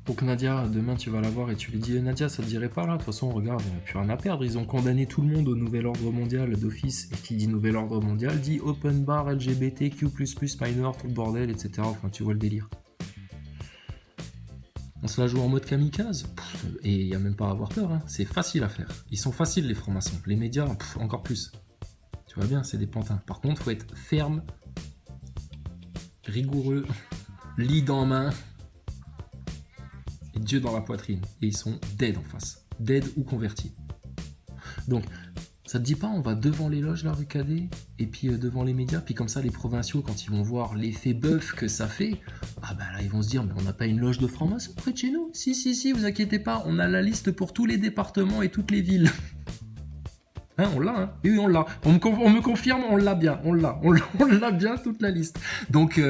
Donc Nadia, demain tu vas la voir et tu lui dis Nadia, ça te dirait pas là? De toute façon, regarde, il n'y a plus rien à perdre. Ils ont condamné tout le monde au nouvel ordre mondial d'office. Et qui dit nouvel ordre mondial dit open bar, LGBTQ, minor, tout le bordel, etc. Enfin, tu vois le délire. On se la joue en mode kamikaze. Et il n'y a même pas à avoir peur, hein. C'est facile à faire. Ils sont faciles les francs-maçons. Les médias, encore plus. Tu vois bien, c'est des pantins. Par contre, faut être ferme, rigoureux, lead en main. Et Dieu dans la poitrine. Et ils sont dead en face. Dead ou convertis. Donc, ça te dit pas, on va devant les loges, la rue Cadet, et puis devant les médias, puis comme ça, les provinciaux, quand ils vont voir l'effet bœuf que ça fait, ah bah là, ils vont se dire, mais on n'a pas une loge de francs-maçons près de chez nous? Si, vous inquiétez pas, on a la liste pour tous les départements et toutes les villes. Hein, on l'a, hein. Oui, on l'a. On me confirme, on l'a bien, on l'a bien, toute la liste. Donc,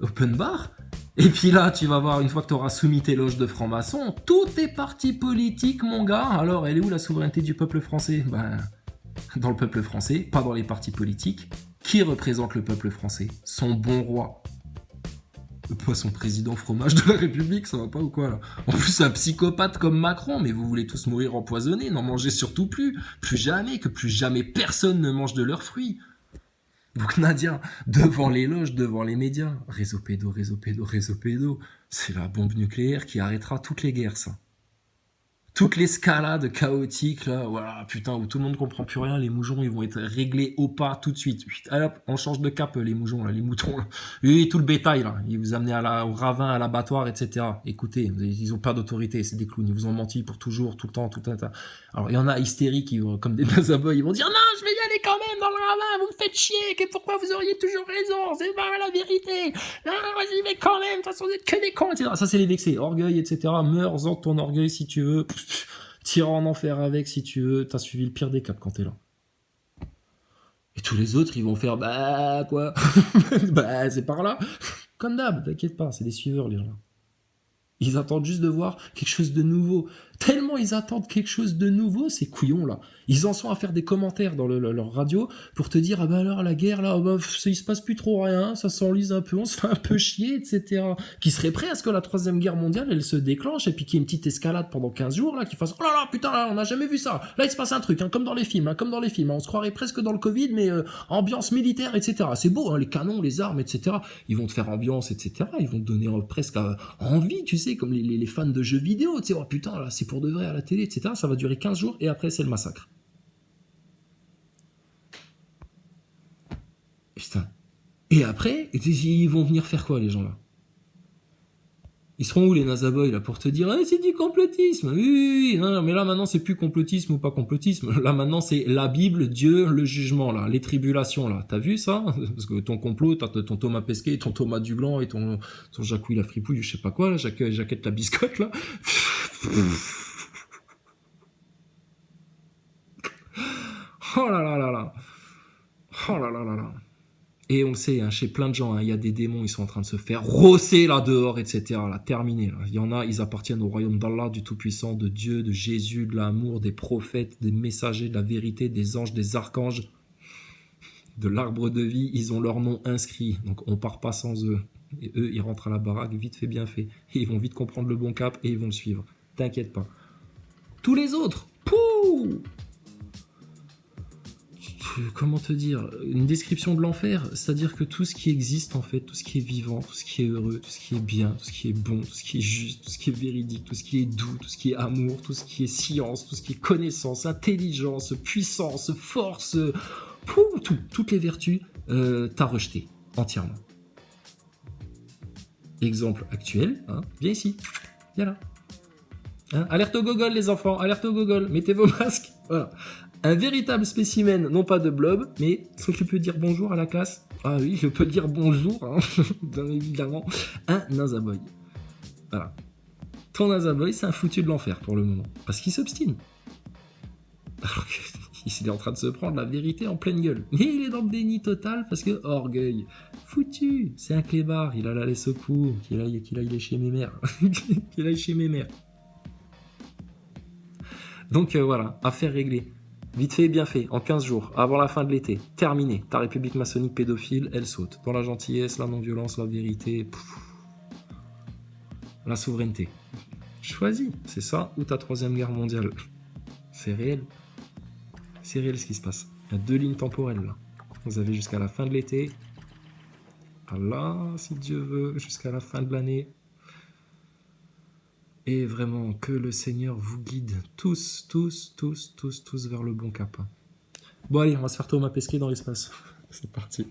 open bar. Et puis là, tu vas voir, une fois que tu auras soumis tes loges de francs-maçons, tous tes partis politiques, mon gars. Alors, elle est où la souveraineté du peuple français? Ben, dans le peuple français, pas dans les partis politiques. Qui représente le peuple français? Son bon roi. Pas son président fromage de la République, ça va pas ou quoi là? En plus, un psychopathe comme Macron, mais vous voulez tous mourir empoisonnés, n'en mangez surtout plus. Plus jamais, que plus jamais personne ne mange de leurs fruits. Donc Nadia, devant les loges, devant les médias, réseau pédo, c'est la bombe nucléaire qui arrêtera toutes les guerres, ça. Toute l'escalade chaotique, là, voilà, putain, où tout le monde comprend plus rien, les moujons, ils vont être réglés au pas tout de suite. Allez hop, on change de cap, les moujons, là, les moutons, là. Et tout le bétail, là, ils vous amenez au ravin, à l'abattoir, etc. Écoutez, ils ont pas d'autorité, c'est des clowns, ils vous ont menti pour toujours, tout le temps, tout un tas. Alors, il y en a hystériques, comme des nazaboys, ils vont dire, non, je vais y aller quand même dans le ravin, vous me faites chier, pourquoi vous auriez toujours raison, c'est pas la vérité, non, j'y vais quand même, de toute façon, vous êtes que des cons, etc. Ça, c'est les vexés, orgueil, etc. Meurs-en de ton orgueil si tu veux. Tire en enfer avec si tu veux, t'as suivi le pire des caps quand t'es là. Et tous les autres, ils vont faire bah quoi. Bah c'est par là. Comme d'hab, t'inquiète pas, c'est des suiveurs les gens. Ils attendent juste de voir quelque chose de nouveau. Tellement ils attendent quelque chose de nouveau, ces couillons là. Ils en sont à faire des commentaires dans leur radio pour te dire ah bah alors la guerre là, bah, il se passe plus trop rien, ça s'enlise un peu, on se fait un peu chier, etc. Qui serait prêt à ce que la troisième guerre mondiale elle se déclenche et puis qu'il y ait une petite escalade pendant 15 jours là, qui fasse oh là là putain là, on n'a jamais vu ça. Là il se passe un truc, hein, comme dans les films, on se croirait presque dans le Covid mais ambiance militaire, etc. C'est beau, hein, les canons, les armes, etc. Ils vont te faire ambiance, etc. Ils vont te donner presque envie, tu sais, comme les fans de jeux vidéo, tu sais, oh putain là c'est pour de vrai à la télé, etc. Ça va durer 15 jours et après c'est le massacre. Putain. Et après, ils vont venir faire quoi les gens là? Ils seront où les nazaboys là pour te dire c'est du complotisme? Oui, non, mais là maintenant c'est plus complotisme ou pas complotisme. Là maintenant c'est la Bible, Dieu, le jugement là, les tribulations là. T'as vu ça? Parce que ton complot, t'as ton Thomas Pesquet, ton Thomas Duglan et ton Jacouille la fripouille, je sais pas quoi là, Jaquette la biscotte là. Oh là là là là. Oh là là là là. Et on le sait, hein, chez plein de gens, il y a des démons, ils sont en train de se faire rosser là dehors, etc. Là, terminé. Là. Il y en a, ils appartiennent au royaume d'Allah, du Tout-Puissant, de Dieu, de Jésus, de l'amour, des prophètes, des messagers de la vérité, des anges, des archanges, de l'arbre de vie. Ils ont leur nom inscrit, donc on part pas sans eux. Et eux, ils rentrent à la baraque, vite fait, bien fait. Et ils vont vite comprendre le bon cap et ils vont le suivre. T'inquiète pas. Tous les autres, pouh! Comment te dire, une description de l'enfer, c'est-à-dire que tout ce qui existe en fait, tout ce qui est vivant, tout ce qui est heureux, tout ce qui est bien, tout ce qui est bon, tout ce qui est juste, tout ce qui est véridique, tout ce qui est doux, tout ce qui est amour, tout ce qui est science, tout ce qui est connaissance, intelligence, puissance, force, toutes les vertus, t'as rejeté entièrement. Exemple actuel, hein, viens ici, viens là. Hein, alerte au gogol les enfants, alerte au gogol, mettez vos masques, voilà. Un véritable spécimen, non pas de blob, mais est-ce que tu peux dire bonjour à la classe? Ah oui, je peux dire bonjour, hein, bien évidemment. Un nazaboy. Voilà. Ton nazaboy, c'est un foutu de l'enfer pour le moment, parce qu'il s'obstine. Alors qu'il est en train de se prendre la vérité en pleine gueule. Mais il est dans le déni total parce que orgueil. Foutu, c'est un clébard, il a la laisse au cou, qu'il aille chez mes mères. Qu'il aille chez mes mères. Donc voilà, affaire réglée. Vite fait, bien fait, en 15 jours, avant la fin de l'été, terminé. Ta république maçonnique pédophile, elle saute. Dans la gentillesse, la non-violence, la vérité. la souveraineté. Choisis, c'est ça ou ta troisième guerre mondiale. C'est réel. C'est réel ce qui se passe. Il y a 2 lignes temporelles là. Vous avez jusqu'à la fin de l'été. Là, si Dieu veut, jusqu'à la fin de l'année. Et vraiment, que le Seigneur vous guide tous vers le bon cap. Bon allez, on va se faire Thomas Pesquet dans l'espace. C'est parti.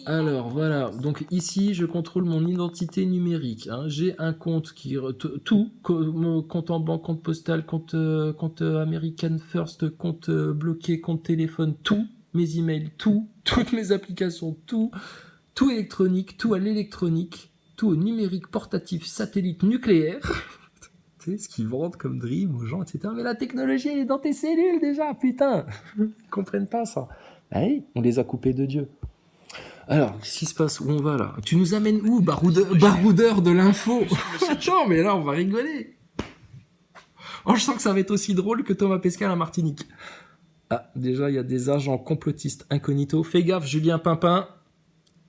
Alors voilà, donc ici je contrôle mon identité numérique. Hein. J'ai un compte qui tout, compte en banque, compte postal, compte American First, compte bloqué, compte téléphone, tout, mes emails, toutes mes applications, tout électronique, tout à l'électronique, tout au numérique, portatif, satellite, nucléaire. Tu sais, ce qu'ils vendent comme dream aux gens, etc. Mais la technologie, elle est dans tes cellules déjà, putain. Ils comprennent pas ça. Ah oui, on les a coupés de Dieu. Alors, qu'est-ce qui se passe? Où on va là? Tu nous amènes où, baroudeur de l'info? Attends, mais là, on va rigoler. Oh, je sens que ça va être aussi drôle que Thomas Pesquet à la Martinique. Ah, déjà, il y a des agents complotistes incognito. Fais gaffe, Julien Pimpin.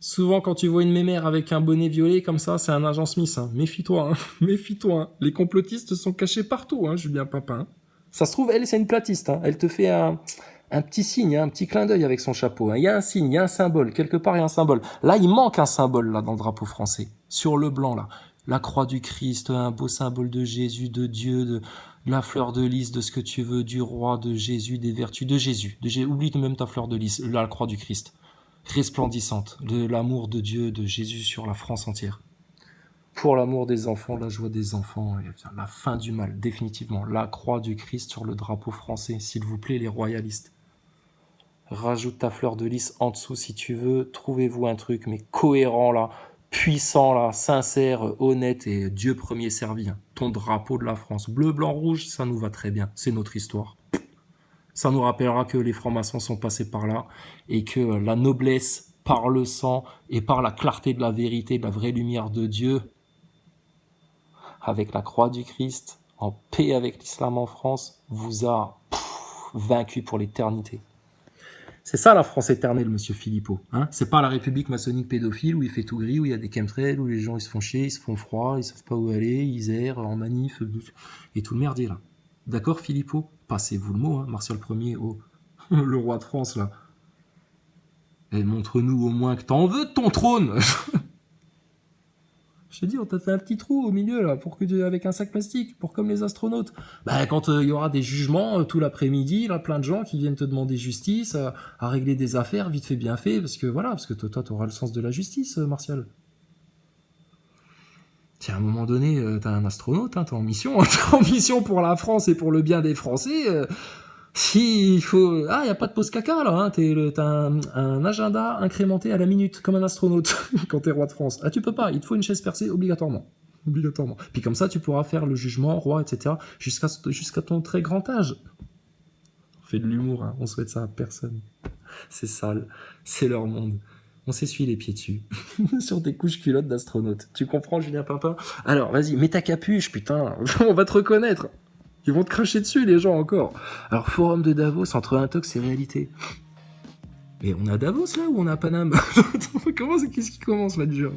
Souvent, quand tu vois une mémère avec un bonnet violet comme ça, c'est un agent Smith. Hein. Méfie-toi, hein. Méfie-toi. Hein. Les complotistes sont cachés partout, hein, Julien Pimpin. Ça se trouve, elle, c'est une platiste. Hein. Elle te fait un petit signe, hein, un petit clin d'œil avec son chapeau. Hein. Il y a un signe, il y a un symbole. Quelque part, il y a un symbole. Là, il manque un symbole là dans le drapeau français. Sur le blanc, là. La croix du Christ, un beau symbole de Jésus, de Dieu, de la fleur de lys, de ce que tu veux, du roi, de Jésus, des vertus, de Jésus. Oublie même ta fleur de lys, la croix du Christ. Resplendissante, de l'amour de Dieu, de Jésus sur la France entière. Pour l'amour des enfants, la joie des enfants, et la fin du mal, définitivement. La croix du Christ sur le drapeau français, s'il vous plaît, les royalistes. Rajoute ta fleur de lys en dessous si tu veux, trouvez-vous un truc, mais cohérent là, puissant là, sincère, honnête et Dieu premier servi. Hein. Ton drapeau de la France, bleu, blanc, rouge, ça nous va très bien, c'est notre histoire. Ça nous rappellera que les francs-maçons sont passés par là et que la noblesse, par le sang et par la clarté de la vérité, de la vraie lumière de Dieu, avec la croix du Christ, en paix avec l'islam en France, vous a vaincu pour l'éternité. C'est ça la France éternelle, monsieur Philippot. Hein, c'est pas la république maçonnique pédophile où il fait tout gris, où il y a des chemtrails, où les gens ils se font chier, ils se font froid, ils savent pas où aller, ils errent en manif, et tout le merdier là. D'accord, Philippot? Passez-vous le mot, hein, Martial Ier, le roi de France, là. Et montre-nous au moins que t'en veux de ton trône. Je te dis, on t'a fait un petit trou au milieu, là, avec un sac plastique, pour comme les astronautes. Bah, quand il y aura des jugements tout l'après-midi, là, plein de gens qui viennent te demander justice, à régler des affaires, vite fait, bien fait, parce que toi, t'auras le sens de la justice, Martial. Si à un moment donné, t'es un astronaute, hein, t'es en mission pour la France et pour le bien des Français. S'il faut... Ah, il n'y a pas de pause caca, là. Hein, t'as un agenda incrémenté à la minute, comme un astronaute, quand t'es roi de France. Ah, tu peux pas, il te faut une chaise percée obligatoirement. Puis comme ça, tu pourras faire le jugement, roi, etc., jusqu'à ton très grand âge. On fait de l'humour, hein, on souhaite ça à personne. C'est sale, c'est leur monde. On s'essuie les pieds dessus. Sur tes couches culottes d'astronaute. Tu comprends, Julien Pimpin? Alors, vas-y, mets ta capuche, putain. On va te reconnaître. Ils vont te cracher dessus, les gens, encore. Alors, forum de Davos, entre intox et réalité. Mais on est à Davos, là, ou on est à Paname? Qu'est-ce qui commence, là, déjà?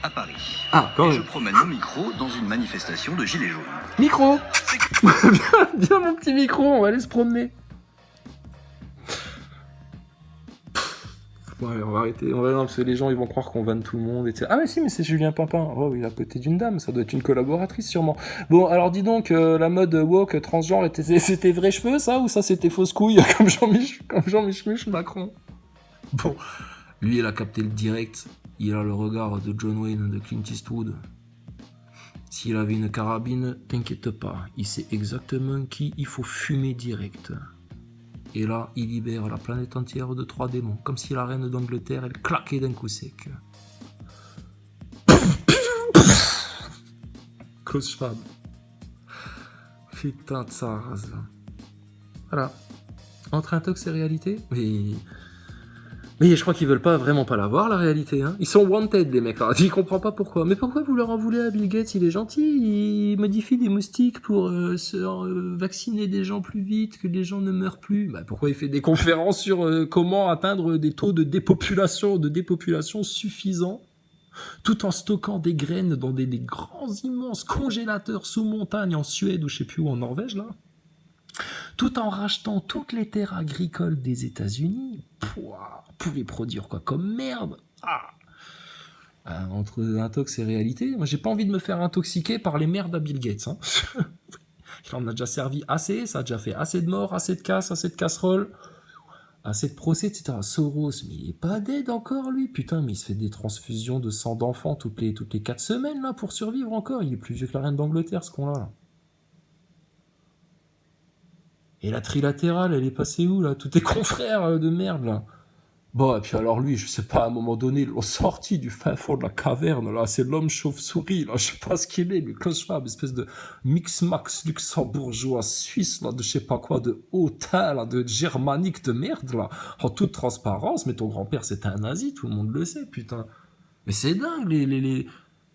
À Paris. Ah, quand même. Je promène mon micro dans une manifestation de gilets jaunes. Micro. Bien, mon petit micro, on va aller se promener. Ouais, on va arrêter. Non, parce que les gens ils vont croire qu'on vanne tout le monde. Etc. Ah mais si, mais c'est Julien Pimpin. Oh, il est à côté d'une dame. Ça doit être une collaboratrice sûrement. Bon, alors dis donc, la mode woke transgenre, c'était vrais cheveux ça ou ça c'était fausse couille comme Jean-Michel Macron. Bon, lui il a capté le direct. Il a le regard de John Wayne, de Clint Eastwood. S'il avait une carabine, t'inquiète pas. Il sait exactement qui il faut fumer direct. Et là, il libère la planète entière de 3 démons, comme si la reine d'Angleterre, elle claquait d'un coup sec. Klaus Schwab. Putain de sa race. Voilà. Entre intox et réalité, mais je crois qu'ils veulent vraiment pas la voir, la réalité. Hein. Ils sont wanted, les mecs là. Je comprends pas pourquoi. Mais pourquoi vous leur en voulez à Bill Gates? Il est gentil, il modifie des moustiques pour vacciner des gens plus vite, que les gens ne meurent plus. Bah, pourquoi il fait des conférences sur comment atteindre des taux de dépopulation suffisants? Tout en stockant des graines dans des grands immenses congélateurs sous montagne en Suède ou je sais plus où en Norvège là. Tout en rachetant toutes les terres agricoles des États-Unis. Pour y produire quoi comme merde. Entre intox et réalité, moi j'ai pas envie de me faire intoxiquer par les merdes à Bill Gates. Hein. Il en a déjà servi assez, ça a déjà fait assez de morts, assez de casse, assez de casseroles, assez de procès, etc. Soros, mais il est pas dead encore lui, putain, mais il se fait des transfusions de sang d'enfant toutes les 4 semaines là pour survivre encore, il est plus vieux que la reine d'Angleterre ce con là. Et la trilatérale, elle est passée où là? Tous tes confrères de merde là. Bon, et puis alors lui, je sais pas, à un moment donné, ils l'ont sorti du fin fond de la caverne, là, c'est l'homme chauve-souris, là, je sais pas ce qu'il est, lui, Klaus Schwab, espèce de mix-max luxembourgeois suisse, là, de je sais pas quoi, de hautain, là, de germanique de merde, là, en toute transparence, mais ton grand-père, c'était un nazi, tout le monde le sait, putain. Mais c'est dingue,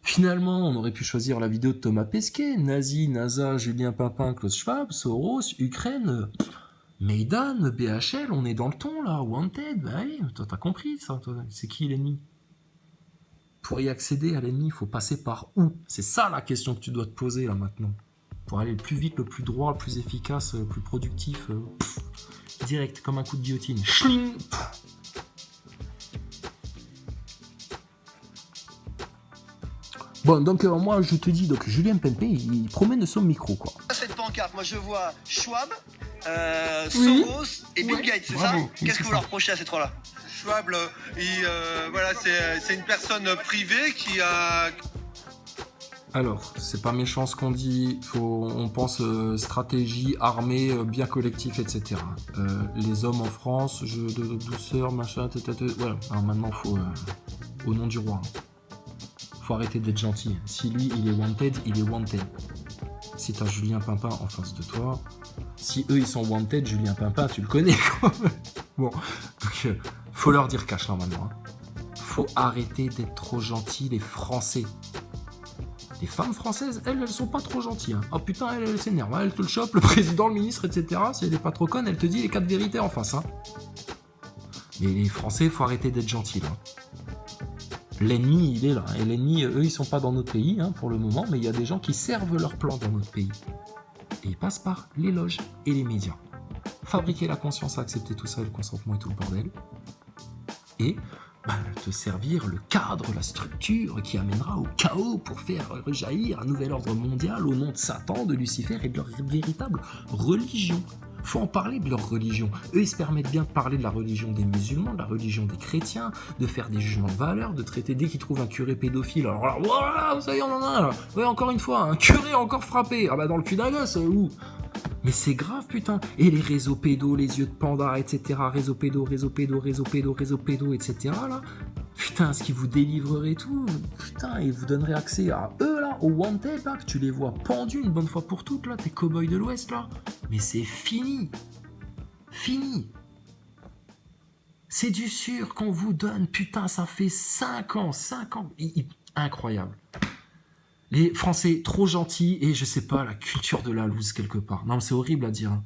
Finalement, on aurait pu choisir la vidéo de Thomas Pesquet, nazi, NASA, Julien Papin, Klaus Schwab, Soros, Ukraine... Maidan, BHL, on est dans le ton là, Wanted, bah oui, toi t'as compris ça, c'est qui l'ennemi? Pour y accéder à l'ennemi, il faut passer par où? C'est ça la question que tu dois te poser là maintenant. Pour aller le plus vite, le plus droit, le plus efficace, le plus productif, direct, comme un coup de guillotine. Schling. Bon, donc moi je te dis, donc Julien Pempé, il promène son micro quoi. Cette pancarte, moi je vois Schwab, Oui. Soros et Bill Gates, c'est Bravo. ça? Qu'est-ce que vous leur reprochez à ces trois-là? Schwab, voilà, c'est une personne privée qui a... Alors, c'est pas méchant ce qu'on dit, on pense stratégie, armée, bien collectif, etc. Les hommes en France, jeu de douceur, machin, voilà. Alors maintenant, faut, au nom du roi, faut arrêter d'être gentil. Si lui, il est wanted, il est wanted. Si t'as Julien Pimpin en face de toi, si eux, ils sont wanted, Julien Pimpin, tu le connais, quoi. Bon, donc, faut leur dire cash, là, maintenant. Faut arrêter d'être trop gentils, les Français. Les femmes françaises, elles sont pas trop gentilles. Hein. Oh putain, elle s'énerve, elle te le chope, le président, le ministre, etc. Si elle est pas trop conne, elle te dit les 4 vérités en face. Hein. Mais les Français, faut arrêter d'être gentils là. L'ennemi, il est là. Et l'ennemi, eux, ils sont pas dans notre pays hein, pour le moment, mais il y a des gens qui servent leur plan dans notre pays. Et ils passent par les loges et les médias. Fabriquer la conscience, accepter tout ça, le consentement et tout le bordel. Et te servir le cadre, la structure qui amènera au chaos pour faire rejaillir un nouvel ordre mondial au nom de Satan, de Lucifer et de leur véritable religion. Faut en parler de leur religion. Eux, ils se permettent bien de parler de la religion des musulmans, de la religion des chrétiens, de faire des jugements de valeur, de traiter dès qu'ils trouvent un curé pédophile. Alors là, voilà, ça y est, on en a un là. Ouais, encore une fois, un curé encore frappé. Ah bah dans le cul d'un gosse, où? Mais c'est grave, putain. Et les réseaux pédos, les yeux de panda, etc. Réseaux pédos, etc. là. Putain, ce qui vous délivrerait tout. Putain, et vous donnerait accès à eux, là, aux wanted, là, que tu les vois pendus une bonne fois pour toutes, là, tes cow-boys de l'Ouest, là. Mais c'est fini. Fini. C'est du sûr qu'on vous donne. Putain, ça fait 5 ans. Incroyable. Les Français trop gentils et je sais pas, la culture de la loose quelque part. Non mais c'est horrible à dire. Hein.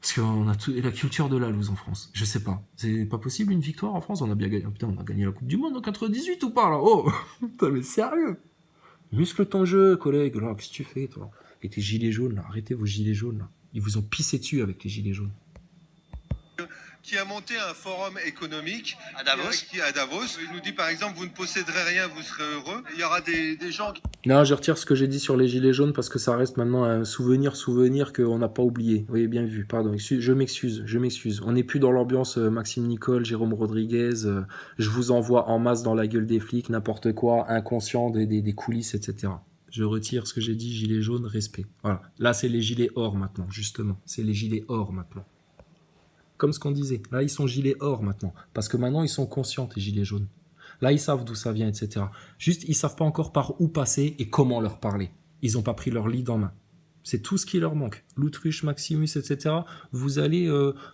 Parce qu'on a la culture de la loose en France. Je sais pas. C'est pas possible une victoire en France. On a bien gagné. Putain, on a gagné la Coupe du Monde en 98 ou pas là? Oh putain mais sérieux. Muscle ton jeu, collègue. Là, qu'est-ce que tu fais toi? Et tes gilets jaunes là. Arrêtez vos gilets jaunes là. Ils vous ont pissé dessus avec les gilets jaunes. Qui a monté un forum économique À Davos. à Davos. Il nous dit par exemple, vous ne posséderez rien, vous serez heureux. Il y aura des gens qui... Non, je retire ce que j'ai dit sur les gilets jaunes parce que ça reste maintenant un souvenir qu'on n'a pas oublié. Vous voyez bien vu, pardon, je m'excuse. On n'est plus dans l'ambiance Maxime Nicole, Jérôme Rodriguez, je vous envoie en masse dans la gueule des flics, n'importe quoi, inconscient des coulisses, etc. Je retire ce que j'ai dit, gilets jaunes, respect. Voilà, là c'est les gilets or maintenant, justement. C'est les gilets or maintenant. Comme ce qu'on disait, là ils sont gilets or maintenant, parce que maintenant ils sont conscients, les gilets jaunes. Là ils savent d'où ça vient, etc. Juste, ils savent pas encore par où passer et comment leur parler. Ils ont pas pris leur lead en main. C'est tout ce qui leur manque. L'Autruche, Maximus, etc. Vous allez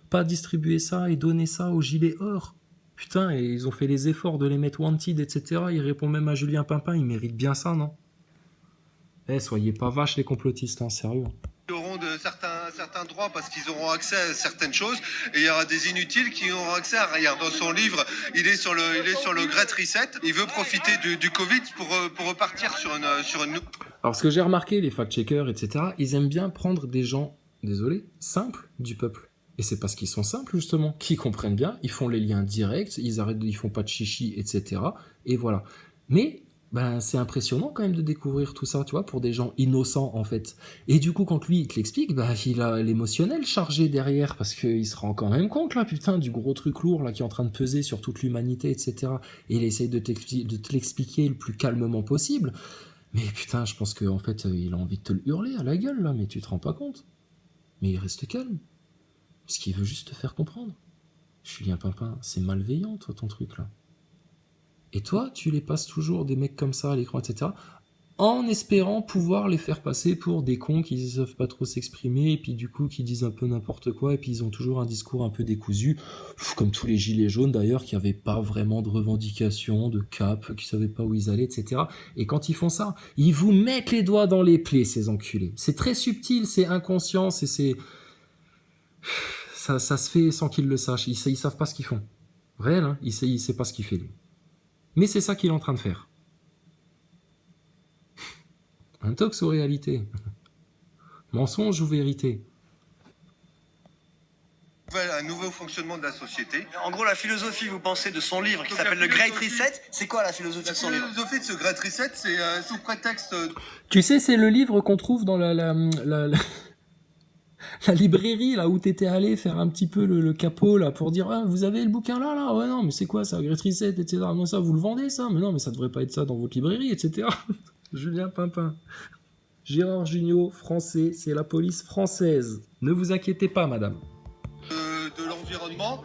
pas distribuer ça et donner ça aux gilets or. Putain, et ils ont fait les efforts de les mettre wanted, etc. Ils répondent même à Julien Pimpin, ils méritent bien ça, non? Soyez pas vaches les complotistes, hein, sérieux. auront de certains plein droit parce qu'ils auront accès à certaines choses et il y aura des inutiles qui n'auront accès à rien. Dans son livre, il est sur le Great Reset. Il veut profiter du Covid pour repartir sur une... Alors, ce que j'ai remarqué, les fact-checkers, etc., ils aiment bien prendre des gens, désolé, simples du peuple. Et c'est parce qu'ils sont simples, justement, qui comprennent bien, ils font les liens directs, ils font pas de chichi, etc. Et voilà. Mais c'est impressionnant quand même de découvrir tout ça, tu vois, pour des gens innocents, en fait. Et du coup, quand lui, il te l'explique, il a l'émotionnel chargé derrière, parce qu'il se rend quand même compte, là, putain, du gros truc lourd, là, qui est en train de peser sur toute l'humanité, etc. Et il essaye de te l'expliquer le plus calmement possible. Mais putain, je pense qu'en fait, il a envie de te le hurler à la gueule, là, mais tu te rends pas compte. Mais il reste calme. Parce qu'il veut juste te faire comprendre. Julien Pimpin, c'est malveillant, toi, ton truc, là. Et toi, tu les passes toujours, des mecs comme ça, à l'écran, etc., en espérant pouvoir les faire passer pour des cons qui ne savent pas trop s'exprimer, et puis du coup, qui disent un peu n'importe quoi, et puis ils ont toujours un discours un peu décousu, comme tous les gilets jaunes, d'ailleurs, qui n'avaient pas vraiment de revendication, de cap, qui ne savaient pas où ils allaient, etc. Et quand ils font ça, ils vous mettent les doigts dans les plaies, ces enculés. C'est très subtil, c'est inconscient, c'est... Ça se fait sans qu'ils le sachent. Ils savent pas ce qu'ils font. Réel, hein, il sait pas ce qu'il fait, lui. Mais c'est ça qu'il est en train de faire. Intox ou réalité? Mensonge ou vérité? Un nouveau fonctionnement de la société. En gros, la philosophie, vous pensez, de son livre qui s'appelle le Great Reset, c'est quoi la philosophie de son livre? La philosophie de ce Great Reset, c'est sous prétexte... Tu sais, c'est le livre qu'on trouve dans la librairie, là, où t'étais allé faire un petit peu le capot, là, pour dire, ah, vous avez le bouquin là? Ouais, non, mais c'est quoi ça, Great Reset, etc. Non, ça, vous le vendez, ça? Mais non, mais ça devrait pas être ça dans votre librairie, etc. Julien Pimpin. Gérard Jugnot, français, c'est la police française. Ne vous inquiétez pas, madame. De l'environnement,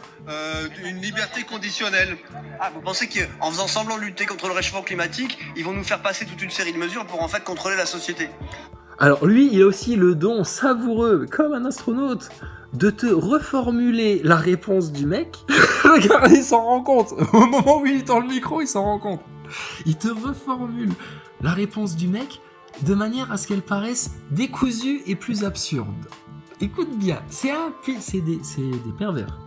une liberté conditionnelle. Ah, vous pensez qu'en faisant semblant de lutter contre le réchauffement climatique, ils vont nous faire passer toute une série de mesures pour en fait contrôler la société? Alors lui, il a aussi le don savoureux, comme un astronaute, de te reformuler la réponse du mec. Regarde, il s'en rend compte. Au moment où il tend le micro, il s'en rend compte. Il te reformule la réponse du mec de manière à ce qu'elle paraisse décousue et plus absurde. Écoute bien, c'est des pervers.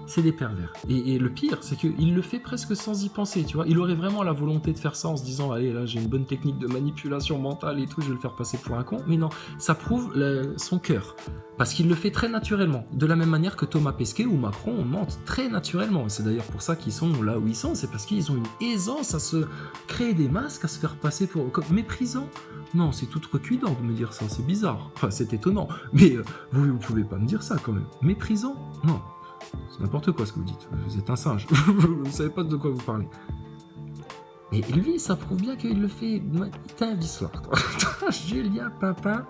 C'est des pervers. Et le pire, c'est qu'il le fait presque sans y penser, tu vois. Il aurait vraiment la volonté de faire ça en se disant, allez, là, j'ai une bonne technique de manipulation mentale et tout, je vais le faire passer pour un con. Mais non, ça prouve son cœur. Parce qu'il le fait très naturellement. De la même manière que Thomas Pesquet ou Macron mentent très naturellement. Et c'est d'ailleurs pour ça qu'ils sont là où ils sont. C'est parce qu'ils ont une aisance à se créer des masques, à se faire passer pour... comme méprisant. Non, c'est tout reculant de me dire ça, c'est bizarre. Enfin, c'est étonnant. Mais vous pouvez pas me dire ça quand même. Méprisant? Non. C'est n'importe quoi ce que vous dites. Vous êtes un singe. Vous savez pas de quoi vous parlez. Et lui, ça prouve bien qu'il le fait. T'es un vicelard. Julien Pimpin.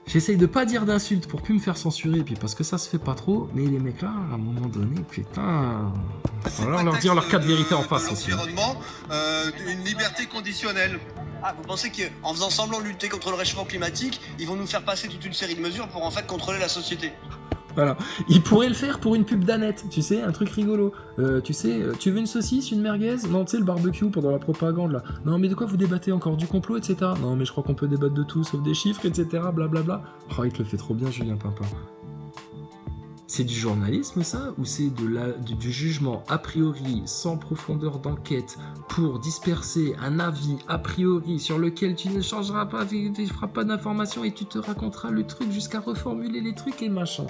J'essaye de pas dire d'insultes pour plus me faire censurer, puis parce que ça se fait pas trop, mais les mecs là, à un moment donné, putain, il va falloir leur dire leur cas de vérité en face aussi. L'environnement, une liberté conditionnelle. Ah, vous pensez qu'en faisant semblant de lutter contre le réchauffement climatique, ils vont nous faire passer toute une série de mesures pour en fait contrôler la société? Voilà. Ils pourraient le faire pour une pub d'Annette, tu sais, un truc rigolo. Tu sais, tu veux une saucisse, une merguez? Non, tu sais, le barbecue pendant la propagande, là. Non, mais de quoi vous débattez encore? Du complot, etc. Non, mais je crois qu'on peut débattre de tout, sauf des chiffres, etc. Blablabla. Oh, il te le fait trop bien, Julien Pimpin. C'est du journalisme, ça? Ou c'est du jugement a priori, sans profondeur d'enquête, pour disperser un avis a priori sur lequel tu ne changeras pas, tu ne feras pas d'informations et tu te raconteras le truc jusqu'à reformuler les trucs et machin?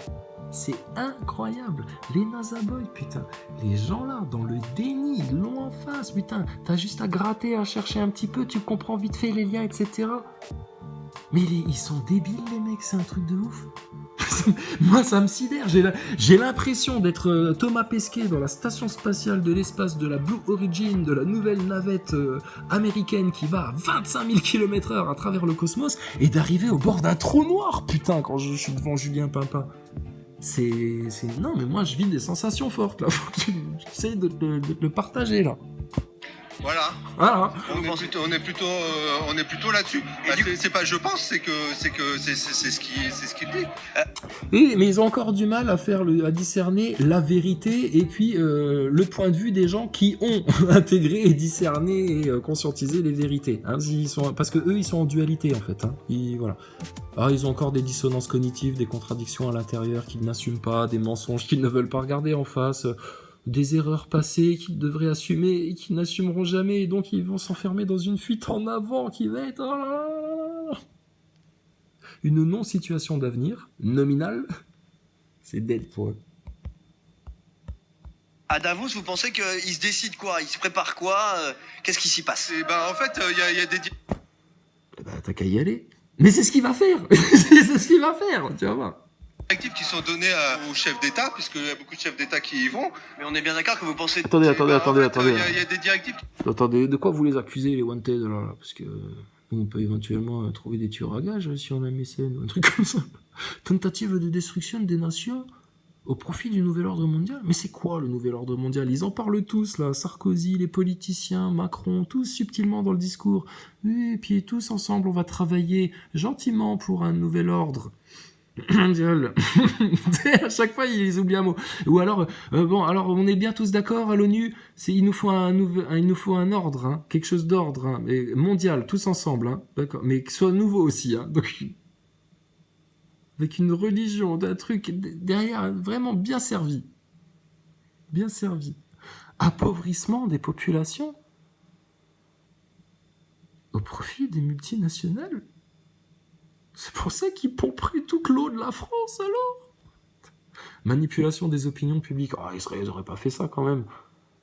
C'est incroyable. Les NASA Boys, putain. Les gens là, dans le déni, ils l'ont en face, putain. T'as juste à gratter, à chercher un petit peu, tu comprends vite fait les liens, etc. Mais ils sont débiles, les mecs, c'est un truc de ouf. Moi, ça me sidère. J'ai l'impression d'être Thomas Pesquet dans la station spatiale de l'espace de la Blue Origin, de la nouvelle navette américaine qui va à 25 000 km/h à travers le cosmos, et d'arriver au bord d'un trou noir, putain, quand je suis devant Julien Pimpin. Non, mais moi, je vis des sensations fortes, là. Faut que j'essaye de le partager, là. Voilà. Voilà. On est plutôt là-dessus. Bah, c'est pas je pense, c'est ce qu'il dit. Oui, mais ils ont encore du mal à discerner la vérité et puis le point de vue des gens qui ont intégré et discerné et conscientisé les vérités. Hein, parce que eux, ils sont en dualité en fait. Hein. Voilà. Alors, ils ont encore des dissonances cognitives, des contradictions à l'intérieur qu'ils n'assument pas, des mensonges qu'ils ne veulent pas regarder en face, des erreurs passées qu'ils devraient assumer et qu'ils n'assumeront jamais, et donc ils vont s'enfermer dans une fuite en avant qui va être une non-situation d'avenir nominale. C'est dead pour eux. À Davos, vous pensez qu'ils se décident quoi? Ils se préparent quoi? Qu'est-ce qui s'y passe? Et ben en fait, il y a des T'as qu'à y aller. Mais c'est ce qu'il va faire. C'est ce qu'il va faire, tu vas voir. directives qui sont données aux chefs d'État, puisqu'il y a beaucoup de chefs d'État qui y vont. Mais on est bien d'accord que vous pensez... Attendez. Il y a des directives. Attendez, de quoi vous les accusez, les wanted, là? Parce que nous, on peut éventuellement trouver des tueurs à gages si on a mécène ou un truc comme ça. Tentative de destruction des nations au profit du nouvel ordre mondial. Mais c'est quoi le nouvel ordre mondial? Ils en parlent tous, là. Sarkozy, les politiciens, Macron, tous subtilement dans le discours. Oui, et puis tous ensemble, on va travailler gentiment pour un nouvel ordre mondial. À chaque fois, ils oublient un mot. Ou alors, alors on est bien tous d'accord à l'ONU, il nous faut un ordre, hein, quelque chose d'ordre, hein, mais mondial, tous ensemble, hein, d'accord, mais que ce soit nouveau aussi, hein, donc avec une religion, un truc derrière vraiment bien servi. Appauvrissement des populations au profit des multinationales. C'est pour ça qu'ils pomperaient toute l'eau de la France, alors. Manipulation des opinions publiques. Oh, ils n'auraient pas fait ça, quand même.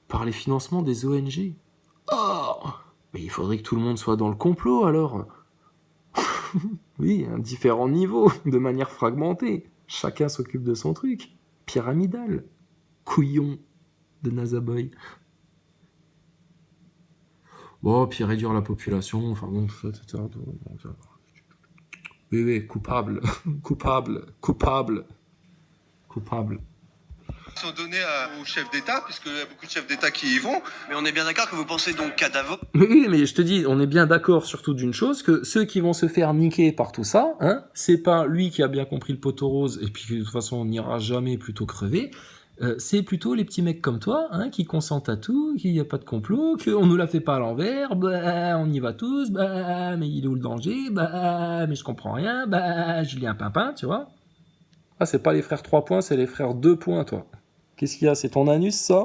Par les financements des ONG. Oh, mais il faudrait que tout le monde soit dans le complot, alors. Oui, à différents niveaux, de manière fragmentée. Chacun s'occupe de son truc. Pyramidal. Couillon de Nazaboy. Bon, puis réduire la population, enfin bon, tout ça, etc. Oui, coupable. Ils sont donnés aux chefs d'État, puisqu'il y a beaucoup de chefs d'État qui y vont. Mais on est bien d'accord que vous pensez donc qu'à Davos... Oui, mais je te dis, on est bien d'accord surtout d'une chose, que ceux qui vont se faire niquer par tout ça, hein, c'est pas lui qui a bien compris le poteau rose, et puis de toute façon on n'ira jamais plutôt crever, c'est plutôt les petits mecs comme toi, hein, qui consentent à tout, qu'il n'y a pas de complot, qu'on nous la fait pas à l'envers, bah, on y va tous, bah, mais il est où le danger, bah, mais je comprends rien, bah, Julien Pimpin, tu vois. Ah, c'est pas les frères 3 points, c'est les frères 2 points, toi. Qu'est-ce qu'il y a, c'est ton anus, ça?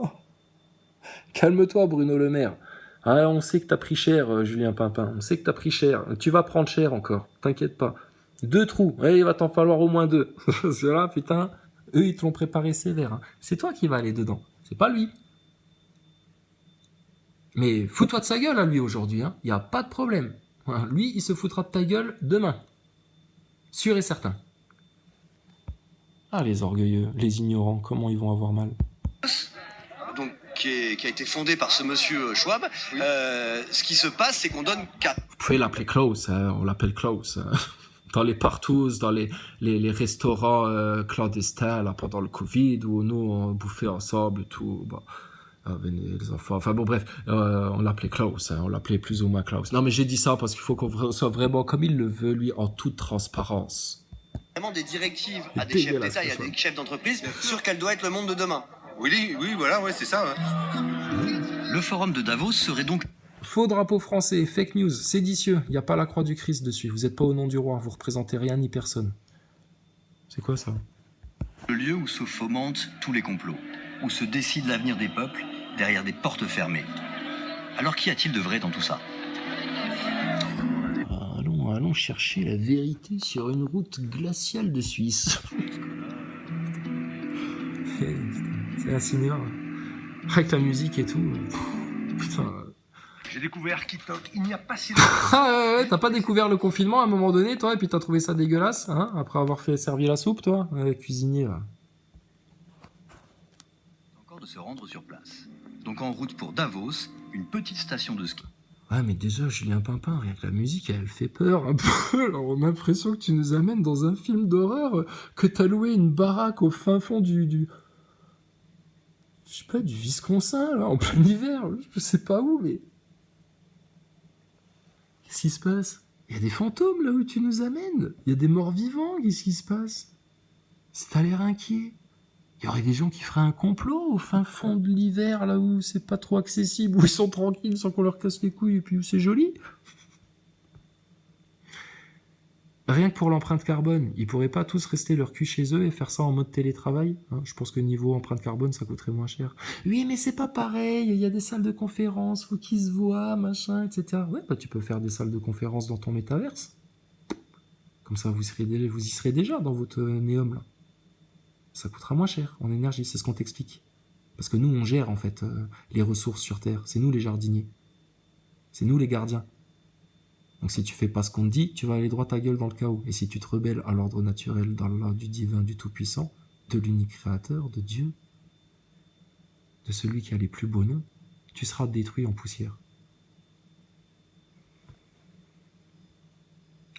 Calme-toi, Bruno Le Maire. Ah, on sait que t'as pris cher, Julien Pimpin, on sait que t'as pris cher, tu vas prendre cher encore, t'inquiète pas. 2 trous, ouais, il va t'en falloir au moins 2. Parce que là, putain... Eux, ils te l'ont préparé sévère. Hein. C'est toi qui vas aller dedans. C'est pas lui. Mais fous-toi de sa gueule à lui aujourd'hui. Hein. Y a pas de problème. Voilà. Lui, il se foutra de ta gueule demain. Sûr et certain. Ah, les orgueilleux, les ignorants, comment ils vont avoir mal. Donc, qui a été fondé par ce monsieur Schwab. Oui. Ce qui se passe, c'est qu'on donne 4. Vous pouvez l'appeler Klaus. Hein. On l'appelle Klaus. Hein. Dans les partous, dans les restaurants clandestins là, pendant le Covid, où nous on bouffait ensemble et tout, bah, venez les enfants, enfin bon bref, on l'appelait Klaus, hein, on l'appelait plus ou moins Klaus. Non mais j'ai dit ça parce qu'il faut qu'on soit vraiment comme il le veut, lui, en toute transparence. Vraiment des directives à des chefs d'État et à des chefs d'entreprise sur quel doit être le monde de demain. Oui, voilà, ouais, c'est ça. Ouais. Le forum de Davos serait donc... Faux drapeau français, fake news, séditieux, il n'y a pas la croix du Christ dessus, vous n'êtes pas au nom du roi, vous représentez rien ni personne. C'est quoi ça? Le lieu où se fomentent tous les complots, où se décide l'avenir des peuples derrière des portes fermées. Alors qu'y a-t-il de vrai dans tout ça? Allons chercher la vérité sur une route glaciale de Suisse. C'est un cinéma. Avec la musique et tout. Putain... J'ai découvert Kitok il n'y a pas si longtemps. Ah ouais, t'as pas découvert le confinement à un moment donné, toi, et puis t'as trouvé ça dégueulasse, hein, après avoir servi la soupe, toi, cuisinier, là. Encore de se rendre sur place. Donc en route pour Davos, une petite station de ski. Ouais, mais déjà, Julien Pimpin, rien que la musique, elle fait peur un peu. Alors, on a l'impression que tu nous amènes dans un film d'horreur, que t'as loué une baraque au fin fond je sais pas, du Wisconsin, là, en plein hiver, je sais pas où, mais... Qu'est-ce qui se passe? Il y a des fantômes là où tu nous amènes. Il y a des morts vivants. Qu'est-ce qui se passe? T'as l'air inquiet. Il y aurait des gens qui feraient un complot au fin fond de l'hiver, là où c'est pas trop accessible, où ils sont tranquilles sans qu'on leur casse les couilles et puis où c'est joli. Rien que pour l'empreinte carbone, ils pourraient pas tous rester leur cul chez eux et faire ça en mode télétravail, hein? Je pense que niveau empreinte carbone, ça coûterait moins cher. Oui, mais c'est pas pareil, il y a des salles de conférence, faut qu'ils se voient, machin, etc. Ouais, bah tu peux faire des salles de conférence dans ton métaverse. Comme ça, vous y serez déjà dans votre Néom, là. Ça coûtera moins cher en énergie, c'est ce qu'on t'explique. Parce que nous, on gère en fait les ressources sur Terre. C'est nous les jardiniers. C'est nous les gardiens. Donc si tu fais pas ce qu'on te dit, tu vas aller droit ta gueule dans le chaos. Et si tu te rebelles à l'ordre naturel, d'Allah, du divin, du tout-puissant, de l'unique créateur, de Dieu, de celui qui a les plus beaux noms, tu seras détruit en poussière.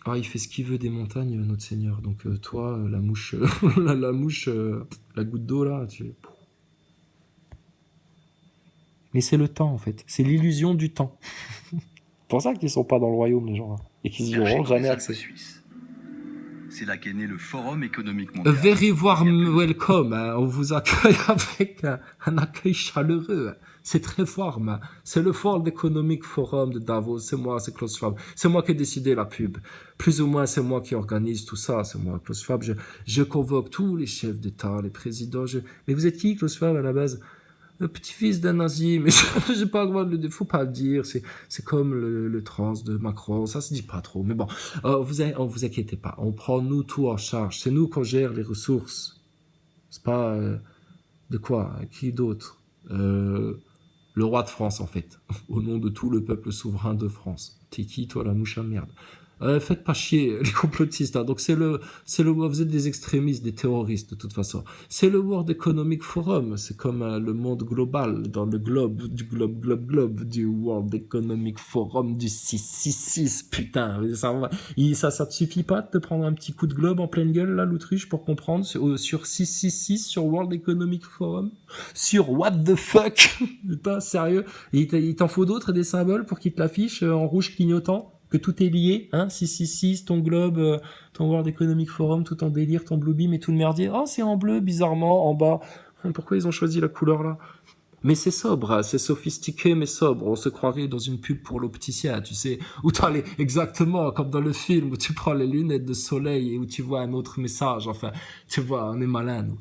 Ah, il fait ce qu'il veut des montagnes, notre Seigneur. Donc toi, la mouche, la goutte d'eau là, Mais c'est le temps en fait. C'est l'illusion du temps. C'est pour ça qu'ils sont pas dans le royaume les gens là. Et qu'ils y auront jamais accès. Suisse. C'est là qu'est né le Forum économique mondial. A very warm welcome. Hein. On vous accueille avec un accueil chaleureux. C'est très warm. C'est le World Economic Forum de Davos. C'est moi, c'est Klaus Schwab. C'est moi qui ai décidé la pub. Plus ou moins, c'est moi qui organise tout ça. C'est moi, Klaus Schwab. Je convoque tous les chefs d'État, les présidents. Mais vous êtes qui, Klaus Schwab, à la base? Le petit-fils d'un nazi, mais j'ai pas le droit de le dire, faut pas le dire, c'est comme le trans de Macron, ça se dit pas trop, mais bon, vous inquiétez pas, on prend nous tout en charge, c'est nous qu'on gère les ressources, c'est pas, de quoi, qui d'autre, le roi de France en fait, au nom de tout le peuple souverain de France, t'es qui toi la mouche à merde? Faites pas chier les complotistes, hein. Donc vous êtes des extrémistes, des terroristes de toute façon. C'est le World Economic Forum, c'est comme le monde global, dans le globe, du World Economic Forum du 666, putain, ça te suffit pas de te prendre un petit coup de globe en pleine gueule, là, l'autruche, pour comprendre, sur 666, sur World Economic Forum, sur what the fuck, putain, sérieux, il t'en faut d'autres, des symboles pour qu'ils te l'affichent en rouge clignotant? Que tout est lié, hein, 666, ton globe, ton World Economic Forum, tout en délire, ton Bluebeam et tout le merdier. Oh, c'est en bleu, bizarrement, en bas. Pourquoi ils ont choisi la couleur là? Mais c'est sobre, hein, c'est sophistiqué mais sobre. On se croirait dans une pub pour l'opticien, tu sais, où t'as exactement comme dans le film où tu prends les lunettes de soleil et où tu vois un autre message. Enfin, tu vois, on est malin, nous.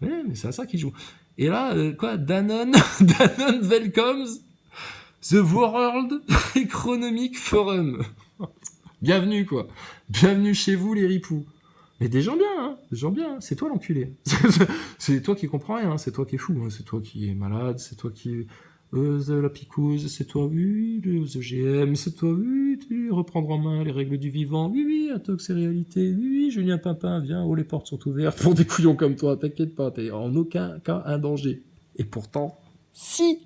Mais c'est à ça qu'ils jouent. Et là, Danone, Danone welcomes The World Economic Forum. Bienvenue, quoi. Bienvenue chez vous, les ripoux. Mais des gens bien, hein. Des gens bien. C'est toi, l'enculé. C'est toi qui comprends rien. C'est toi qui es fou. Hein. C'est toi qui es malade. C'est toi qui... la picouse. C'est toi, oui, les OGM. C'est toi, oui, tu reprendre en main les règles du vivant. Oui, oui, Intox et réalité. Oui, oui, Julien Pimpin, viens. Oh, les portes sont ouvertes pour des couillons comme toi. T'inquiète pas, t'es en aucun cas un danger. Et pourtant, si...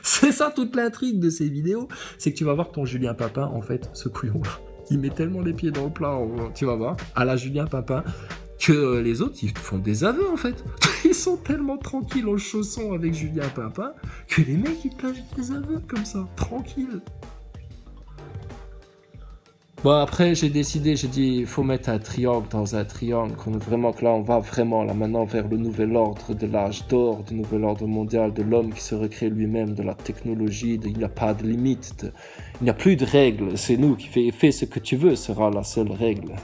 C'est ça toute l'intrigue de ces vidéos, c'est que tu vas voir ton Julien Papin, en fait, ce couillon-là. Il met tellement les pieds dans le plat, tu vas voir, à la Julien Papin, que les autres, ils font des aveux, en fait. Ils sont tellement tranquilles en chaussons avec Julien Papin, que les mecs, ils te lâchent des aveux comme ça, tranquilles. Bon, après, j'ai dit, il faut mettre un triangle dans un triangle, vraiment que là, on va vraiment, là, maintenant, vers le nouvel ordre de l'âge d'or, du nouvel ordre mondial, de l'homme qui se recrée lui-même, de la technologie, il n'y a pas de limite, il n'y a plus de règles, c'est nous qui fais ce que tu veux, sera la seule règle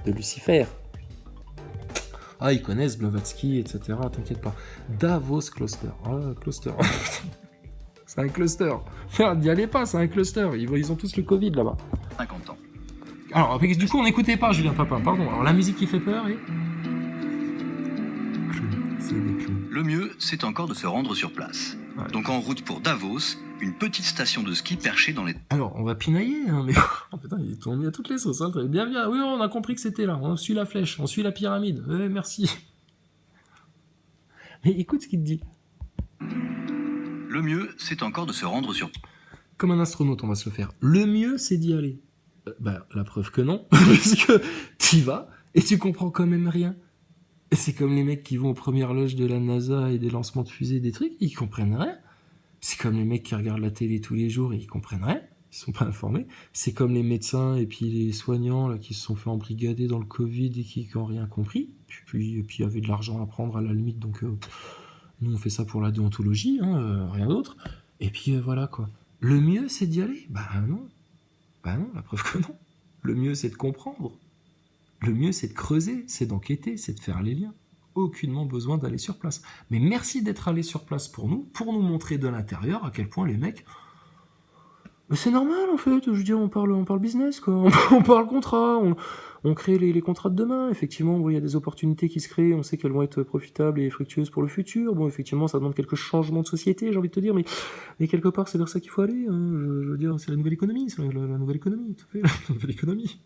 de Lucifer. Ah, ils connaissent Blavatsky, etc., t'inquiète pas. Davos Cluster, cluster. C'est un cluster. Merde, n'y allez pas, c'est un cluster, ils ont tous le Covid, là-bas. 50 ans. Alors, du coup, on n'écoutait pas Julien Papin, pardon. Alors, la musique qui fait peur et... C'est des clowns. Le mieux, c'est encore de se rendre sur place. Ouais. Donc en route pour Davos, une petite station de ski perchée dans les... Alors, on va pinailler, hein, mais... Oh putain, ils t'ont mis à toutes les sauces, hein. Bien. Oui, on a compris que c'était là. On suit la flèche, on suit la pyramide. Merci. Mais écoute ce qu'il te dit. Le mieux, c'est encore de se rendre sur... Comme un astronaute, on va se le faire. Le mieux, c'est d'y aller. La preuve que non, puisque t'y vas et tu comprends quand même rien. Et c'est comme les mecs qui vont aux premières loges de la NASA et des lancements de fusées, des trucs, ils comprennent rien. C'est comme les mecs qui regardent la télé tous les jours et ils comprennent rien. Ils sont pas informés. C'est comme les médecins et puis les soignants là, qui se sont fait embrigader dans le Covid et qui n'ont rien compris. Puis il y avait de l'argent à prendre à la limite, donc nous on fait ça pour la déontologie, hein, rien d'autre. Et puis voilà quoi. Le mieux c'est d'y aller. Bah non, la preuve que non. Le mieux c'est de comprendre. Le mieux c'est de creuser, c'est d'enquêter, c'est de faire les liens. Aucunement besoin d'aller sur place. Mais merci d'être allé sur place pour nous montrer de l'intérieur à quel point les mecs... Mais c'est normal en fait, je veux dire, on parle business quoi, on parle contrat, on crée les contrats de demain, effectivement, bon, il y a des opportunités qui se créent, on sait qu'elles vont être profitables et fructueuses pour le futur, bon effectivement ça demande quelques changements de société, j'ai envie de te dire, mais quelque part c'est vers ça qu'il faut aller, hein. Je veux dire, c'est la nouvelle économie, c'est la nouvelle économie, tout à fait, la nouvelle économie.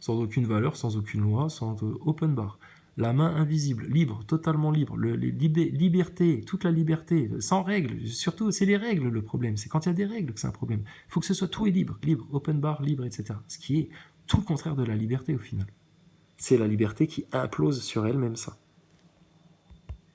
Sans aucune valeur, sans aucune loi, sans open bar. La main invisible, libre, totalement libre, liberté, toute la liberté, sans règles, surtout c'est les règles le problème, c'est quand il y a des règles que c'est un problème. Il faut que ce soit tout est libre, open bar, libre, etc. Ce qui est tout le contraire de la liberté au final. C'est la liberté qui implose sur elle-même ça.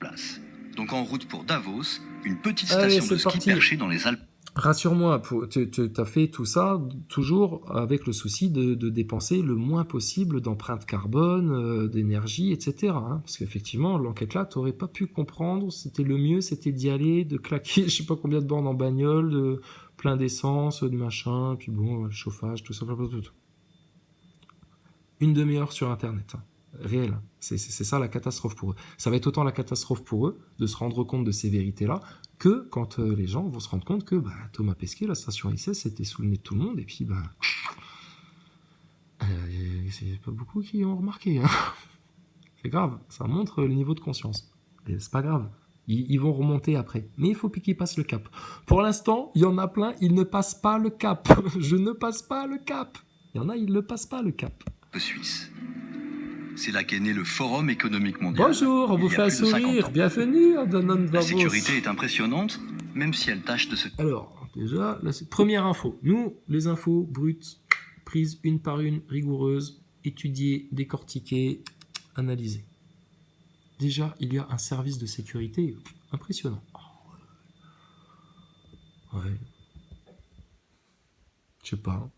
Place. Donc en route pour Davos, une petite Allez, station de c'est ski parti. perchée dans les Alpes. Rassure-moi, tu as fait tout ça toujours avec le souci de dépenser le moins possible d'empreintes carbone, d'énergie, etc. Hein, parce qu'effectivement, l'enquête là, tu n'aurais pas pu comprendre, c'était le mieux, c'était d'y aller, de claquer je sais pas combien de bornes en bagnole, de plein d'essence, de machin, puis bon, chauffage, tout ça, tout. Une demi-heure sur Internet. Hein. Réel. C'est ça la catastrophe pour eux. Ça va être autant la catastrophe pour eux de se rendre compte de ces vérités-là que quand les gens vont se rendre compte que Thomas Pesquet, la station ISS, c'était sous le nez de tout le monde et puis c'est pas beaucoup qui ont remarqué. Hein. C'est grave. Ça montre le niveau de conscience. Et c'est pas grave. Ils vont remonter après. Mais il faut qu'ils passent le cap. Pour l'instant, il y en a plein, ils ne passent pas le cap. Je ne passe pas le cap. Il y en a, ils ne passent pas le cap. Suisse. C'est là qu'est né le Forum économique mondial. Bonjour, on vous fait un sourire. Bienvenue à Danone Davos. La sécurité est impressionnante, même si elle tâche de se... Alors, déjà, première info. Nous, les infos brutes, prises une par une, rigoureuses, étudiées, décortiquées, analysées. Déjà, il y a un service de sécurité impressionnant. Ouais. Je sais pas.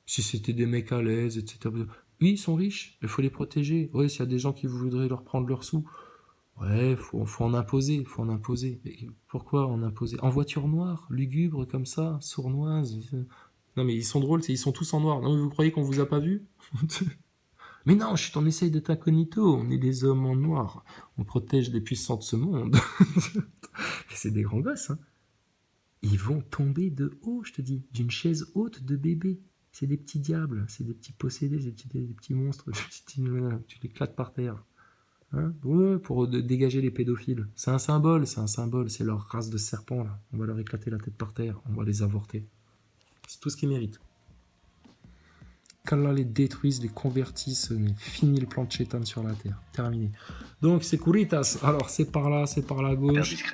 Si c'était des mecs à l'aise, etc. Oui, ils sont riches, il faut les protéger. Oui, s'il y a des gens qui voudraient leur prendre leurs sous, ouais, faut en imposer, Mais pourquoi en imposer? En voiture noire, lugubre comme ça, sournoise. Non mais ils sont drôles, ils sont tous en noir. Non mais vous croyez qu'on vous a pas vu? Mais non, on essaye d'être incognito, on est des hommes en noir. On protège les puissants de ce monde. C'est des grands gosses, hein. Ils vont tomber de haut, je te dis, d'une chaise haute de bébé. C'est des petits diables, c'est des petits possédés, des petits monstres, tu les claques par terre. Hein, ouais, pour dégager les pédophiles. C'est un symbole, c'est leur race de serpents, là. On va leur éclater la tête par terre, on va les avorter. C'est tout ce qu'ils méritent. Qu'Allah les détruise, les convertisse, mais fini le plan de Chétan sur la terre. Terminé. Donc, c'est Securitas. Alors, c'est par là, c'est par la gauche.